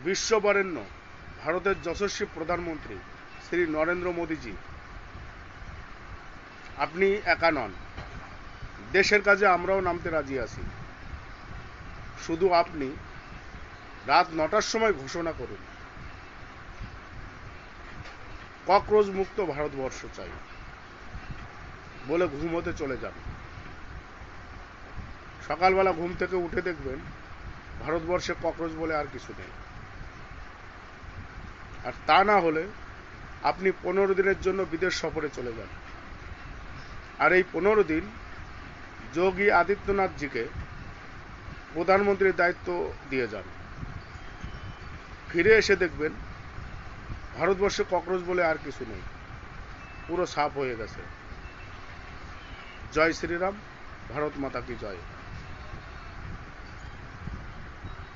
বিশ্ববরেণ্য ভারতের যশস্বী প্রধানমন্ত্রী শ্রী নরেন্দ্র মোদীজি, আপনি একা নন। দেশের কাজে আমরাও নামতে রাজি আছি। শুধু আপনি রাত 9টার সময় ঘোষণা করুন, ককরোচ মুক্ত ভারতবর্ষ চাই, বলে ঘুমোতে চলে যান। সকালবেলা ঘুম থেকে উঠে দেখবেন ভারতবর্ষে ককরোচ বলে আর কিছু নেই। আর তা না হলে আপনি 15 দিনের জন্য বিদেশ সফরে চলে যান, আর এই 15 দিন যোগী আদিত্যনাথজিকে প্রধানমন্ত্রীর দায়িত্ব দিয়ে যান। ফিরে এসে দেখবেন ভারতবর্ষে ককরোচ বলে আর কিছু নেই, পুরো সাফ হয়ে গেছে। জয় শ্রীরাম, ভারত মাতা কি জয়।